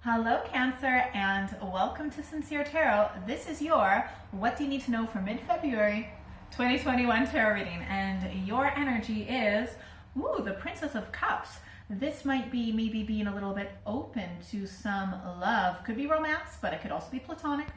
Hello Cancer and welcome to Sincere Tarot. This is your What Do You Need to Know for mid-February 2021 tarot reading, and your energy is, the Princess of Cups. This might be maybe being a little bit open to some love. Could be romance, but it could also be platonic.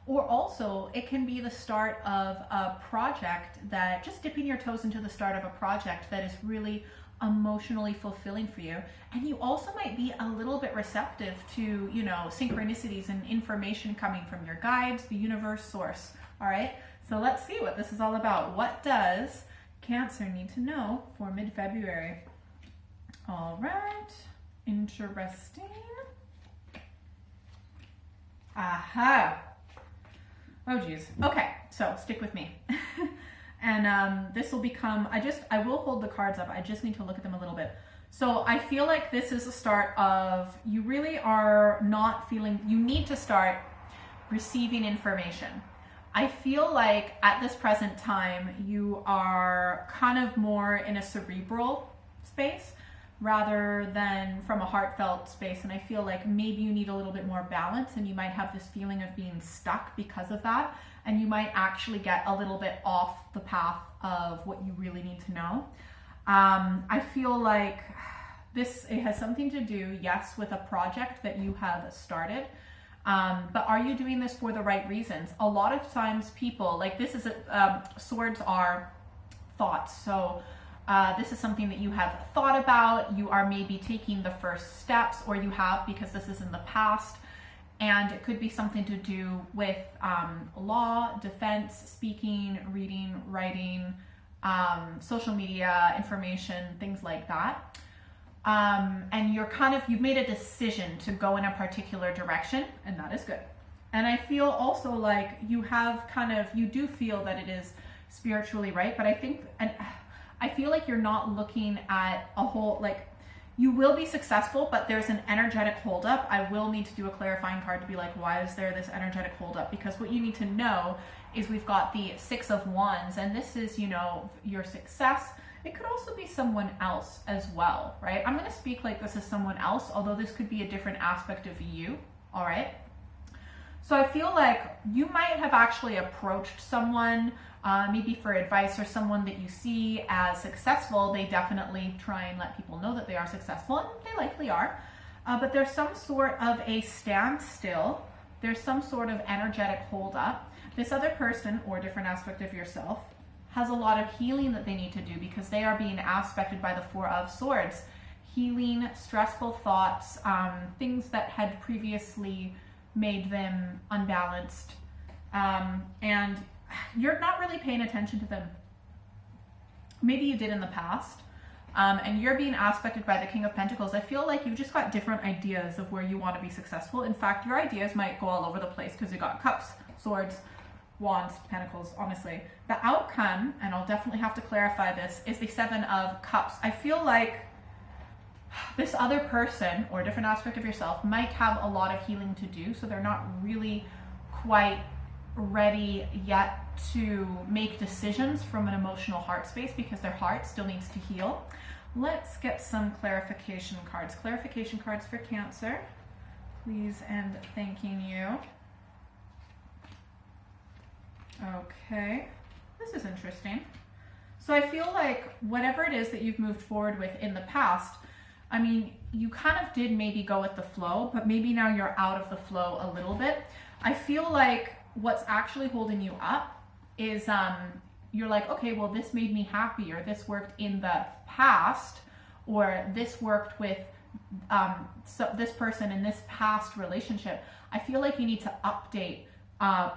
Or also it can be the start of a project that, just dipping your toes into the start of a project that is really emotionally fulfilling for you. And you also might be a little bit receptive to, synchronicities and information coming from your guides, the universe, source. All right, so let's see what this is all about. What does Cancer need to know for mid-February? All right, interesting. Aha. Oh geez. Okay, so stick with me. And this will become, I will hold the cards up. I just need to look at them a little bit. So I feel like this is a start of, you really are not feeling, you need to start receiving information. I feel like at this present time, you are kind of more in a cerebral space rather than from a heartfelt space. And I feel like maybe you need a little bit more balance, and you might have this feeling of being stuck because of that. And you might actually get a little bit off the path of what you really need to know. I feel like it has something to do, yes, with a project that you have started. But are you doing this for the right reasons? A lot of times people, swords are thoughts. So this is something that you have thought about. You are maybe taking the first steps, or you have, because this is in the past. And it could be something to do with law, defense, speaking, reading, writing, social media, information, things like that. And you've made a decision to go in a particular direction, and that is good. And I feel also like you do feel that it is spiritually right, but I feel like you're not looking at a whole, you will be successful, but there's an energetic holdup. I will need to do a clarifying card to be like, why is there this energetic holdup? Because what you need to know is we've got the Six of Wands, and this is, your success. It could also be someone else as well, right? I'm going to speak like this is someone else, although this could be a different aspect of you, all right? So I feel like you might have actually approached someone maybe for advice, or someone that you see as successful. They definitely try and let people know that they are successful, and they likely are. But there's some sort of a standstill. There's some sort of energetic holdup. This other person, or different aspect of yourself, has a lot of healing that they need to do, because they are being aspected by the Four of Swords. Healing, stressful thoughts, things that had previously made them unbalanced. And you're not really paying attention to them. Maybe you did in the past. And you're being aspected by the King of Pentacles. I feel like you've just got different ideas of where you want to be successful. In fact, your ideas might go all over the place, because you got cups, swords, wands, pentacles, honestly. The outcome, and I'll definitely have to clarify this, is the Seven of Cups. I feel like this other person, or a different aspect of yourself, might have a lot of healing to do, so they're not really quite ready yet to make decisions from an emotional heart space, because their heart still needs to heal. Let's get some clarification cards. Clarification cards for Cancer, please and thanking you. Okay, this is interesting. So I feel like whatever it is that you've moved forward with in the past, you kind of did maybe go with the flow, but maybe now you're out of the flow a little bit. I feel like what's actually holding you up is you're like, okay, well, this made me happy, or this worked in the past, or this worked with this person in this past relationship. I feel like you need to update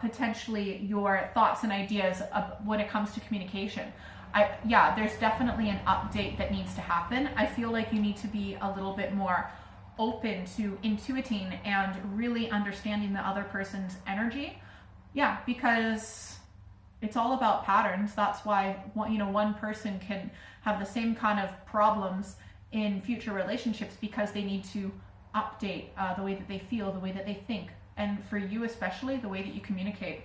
potentially your thoughts and ideas when it comes to communication. There's definitely an update that needs to happen. I feel like you need to be a little bit more open to intuiting and really understanding the other person's energy. Yeah, because it's all about patterns. That's why, one person can have the same kind of problems in future relationships, because they need to update the way that they feel, the way that they think. And for you especially, the way that you communicate.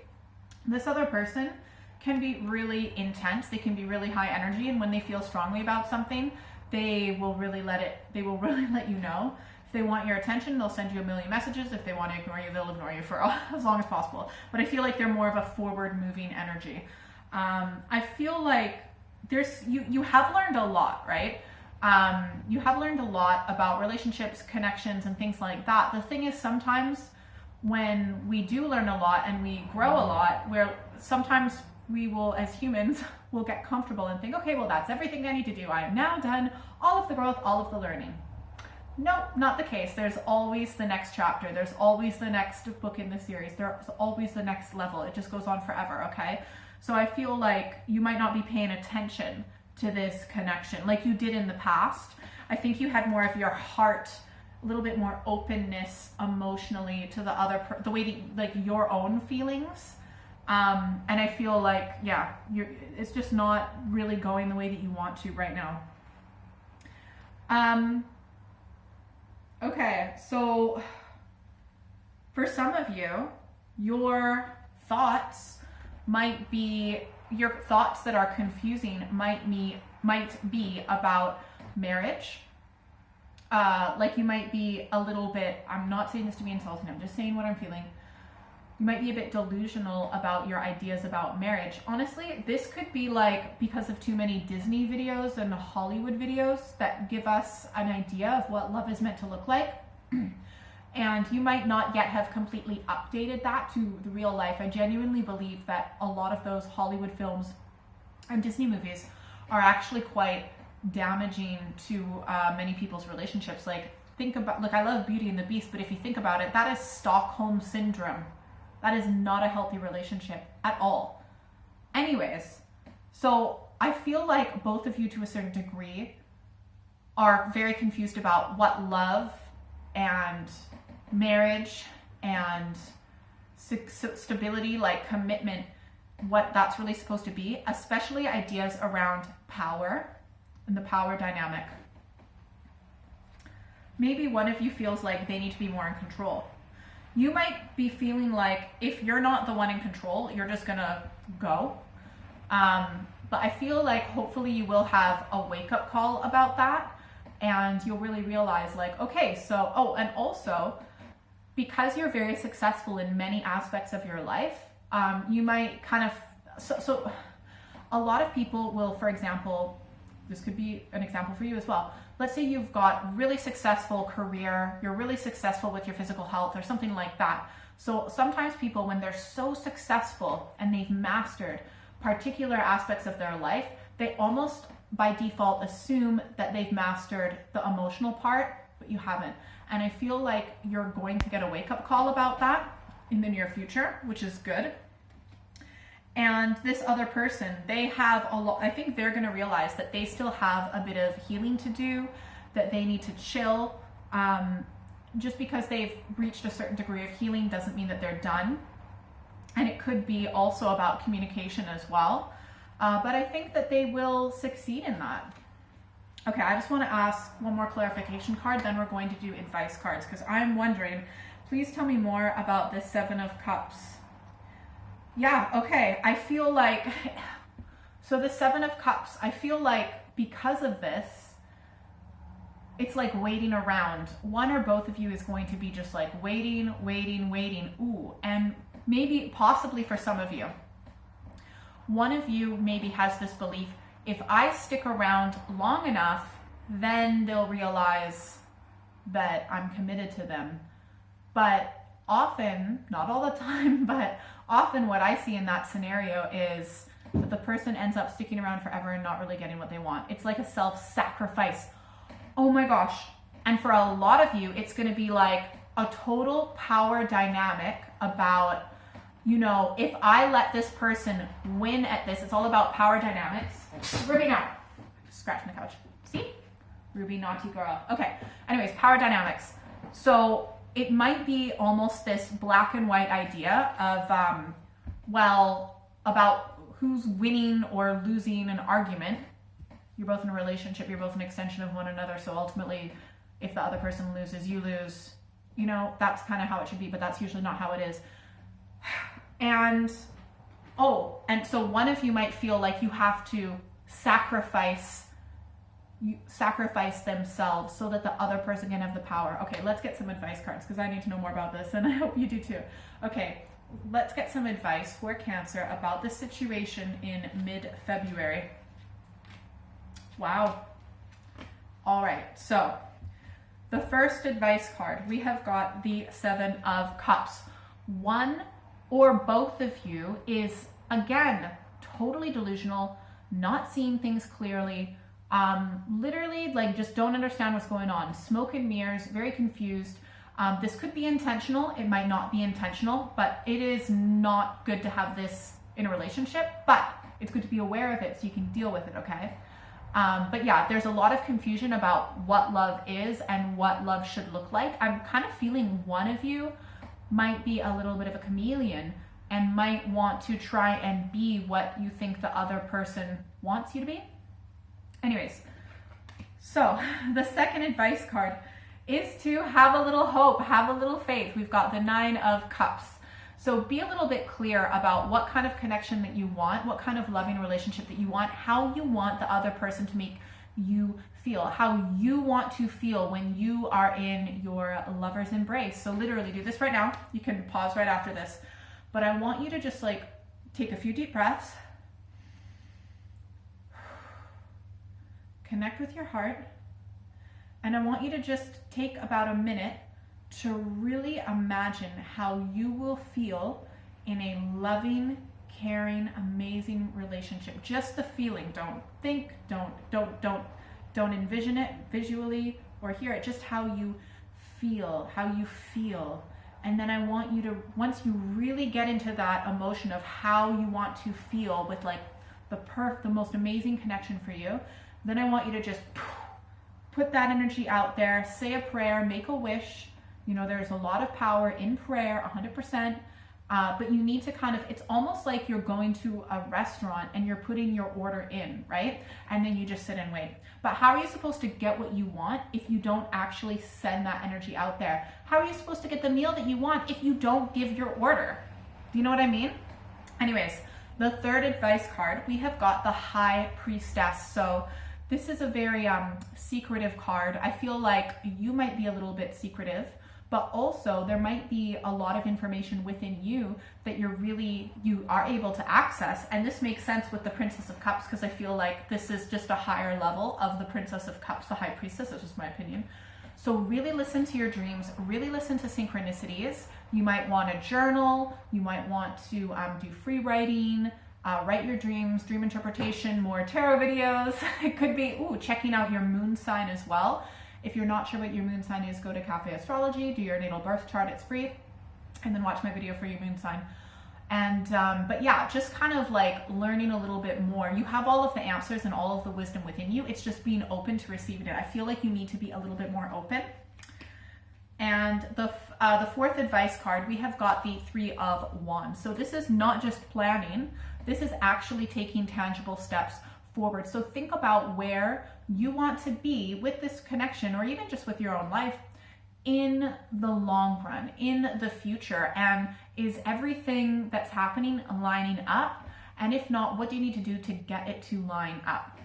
This other person can be really intense. They can be really high energy, and when they feel strongly about something, they will really let you know. If they want your attention, they'll send you a million messages. If they want to ignore you, they'll ignore you for as long as possible. But I feel like they're more of a forward moving energy. I feel like you have learned a lot, right? You have learned a lot about relationships, connections, and things like that. The thing is, sometimes when we do learn a lot and we grow a lot, where sometimes we will, as humans, will get comfortable and think, okay, well, that's everything I need to do. I am now done all of the growth, all of the learning. No, not the case. There's always the next chapter. There's always the next book in the series. There's always the next level. It just goes on forever, okay? So I feel like you might not be paying attention to this connection like you did in the past. I think you had more of your heart, a little bit more openness emotionally to the way that, like, your own feelings. And I feel like, yeah, it's just not really going the way that you want to right now. Okay, so for some of you, your thoughts that are confusing might be about marriage. Like you might be a little bit, I'm not saying this to be insulting, I'm just saying what I'm feeling. You might be a bit delusional about your ideas about marriage. Honestly, this could be like because of too many Disney videos and Hollywood videos that give us an idea of what love is meant to look like. And you might not yet have completely updated that to the real life. I genuinely believe that a lot of those Hollywood films and Disney movies are actually quite damaging to many people's relationships. Like, I love Beauty and the Beast, but if you think about it, that is Stockholm Syndrome. That is not a healthy relationship at all. Anyways, so I feel like both of you to a certain degree are very confused about what love and marriage and stability, like commitment, what that's really supposed to be, especially ideas around power and the power dynamic. Maybe one of you feels like they need to be more in control. You might be feeling like if you're not the one in control, you're just gonna go. But I feel like hopefully you will have a wake-up call about that, and you'll really realize like, okay, so, and also, because you're very successful in many aspects of your life, you might kind of, so a lot of people will, for example, this could be an example for you as well. Let's say you've got really successful career, you're really successful with your physical health or something like that. So sometimes people, when they're so successful and they've mastered particular aspects of their life, they almost by default assume that they've mastered the emotional part, but you haven't. And I feel like you're going to get a wake-up call about that in the near future, which is good. And this other person, they have a lot, I think they're going to realize that they still have a bit of healing to do, that they need to chill. Just because they've reached a certain degree of healing doesn't mean that they're done. And it could be also about communication as well. But I think that they will succeed in that. Okay, I just want to ask one more clarification card, then we're going to do advice cards, because I'm wondering, please tell me more about the Seven of Cups. Yeah, okay, I feel like, so the Seven of Cups, I feel like because of this, it's like waiting around. One or both of you is going to be just like waiting. Ooh, and maybe possibly for some of you, one of you maybe has this belief, if I stick around long enough, then they'll realize that I'm committed to them. But often, not all the time, but often what I see in that scenario is that the person ends up sticking around forever and not really getting what they want. It's like a self-sacrifice. Oh my gosh. And for a lot of you, it's going to be like a total power dynamic about, you know, if I let this person win at this, it's all about power dynamics. Ruby, now. Scratch my couch. See? Ruby, naughty girl. Okay. Anyways, power dynamics. So it might be almost this black and white idea of, about who's winning or losing an argument. You're both in a relationship. You're both an extension of one another. So ultimately, if the other person loses, you lose. You know, that's kind of how it should be, but that's usually not how it is. And so one of you might feel like you have to sacrifice sacrifice themselves so that the other person can have the power. Okay, let's get some advice cards because I need to know more about this and I hope you do too. Okay, let's get some advice for Cancer about the situation in mid-February. Wow. All right, so the first advice card, we have got the 7 of Cups. One or both of you is, again, totally delusional, not seeing things clearly, literally like just don't understand what's going on. Smoke and mirrors, very confused. This could be intentional, it might not be intentional, but it is not good to have this in a relationship, but it's good to be aware of it so you can deal with it, okay? But yeah, there's a lot of confusion about what love is and what love should look like. I'm kind of feeling one of you might be a little bit of a chameleon and might want to try and be what you think the other person wants you to be. Anyways, so the second advice card is to have a little hope, have a little faith. We've got the 9 of Cups. So be a little bit clear about what kind of connection that you want, what kind of loving relationship that you want, how you want the other person to make you feel, how you want to feel when you are in your lover's embrace. So literally do this right now. You can pause right after this, but I want you to just like take a few deep breaths, connect with your heart, and I want you to just take about a minute to really imagine how you will feel in a loving, caring, amazing relationship. Just the feeling. Don't think, don't envision it visually or hear it. Just how you feel, And then I want you to, once you really get into that emotion of how you want to feel with like the most amazing connection for you, then I want you to just put that energy out there, say a prayer, make a wish. You know, there's a lot of power in prayer, 100%, but you need to kind of, it's almost like you're going to a restaurant and you're putting your order in, right? And then you just sit and wait. But how are you supposed to get what you want if you don't actually send that energy out there? How are you supposed to get the meal that you want if you don't give your order? Do you know what I mean? Anyways, the third advice card, we have got the High Priestess. So this is a very secretive card. I feel like you might be a little bit secretive, but also there might be a lot of information within you that you are able to access. And this makes sense with the Princess of Cups because I feel like this is just a higher level of the Princess of Cups, the High Priestess. That's just my opinion. So really listen to your dreams, really listen to synchronicities. You might want to journal, you might want to do free writing, write your dreams, dream interpretation, more tarot videos. It could be checking out your moon sign as well. If you're not sure what your moon sign is, go to Cafe Astrology, do your natal birth chart, it's free, and then watch my video for your moon sign. And but yeah, just kind of like learning a little bit more. You have all of the answers and all of the wisdom within you. It's just being open to receiving it. I feel like you need to be a little bit more open. And the fourth advice card, we have got the 3 of Wands. So this is not just planning, this is actually taking tangible steps forward. So think about where you want to be with this connection, or even just with your own life in the long run, in the future. And is everything that's happening lining up? And if not, what do you need to do to get it to line up?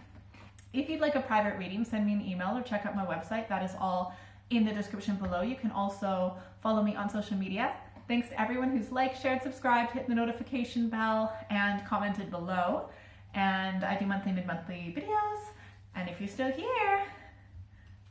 If you'd like a private reading, send me an email or check out my website. That is all in the description below. You can also follow me on social media. Thanks to everyone who's liked, shared, subscribed, hit the notification bell, and commented below. And I do monthly, mid-monthly videos. And if you're still here,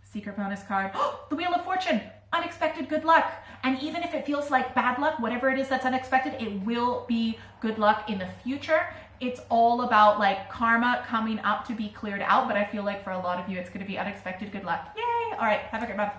secret bonus card, the Wheel of Fortune, unexpected good luck. And even if it feels like bad luck, whatever it is that's unexpected, it will be good luck in the future. It's all about like karma coming up to be cleared out, but I feel like for a lot of you, it's going to be unexpected good luck. Yay! All right, have a good one.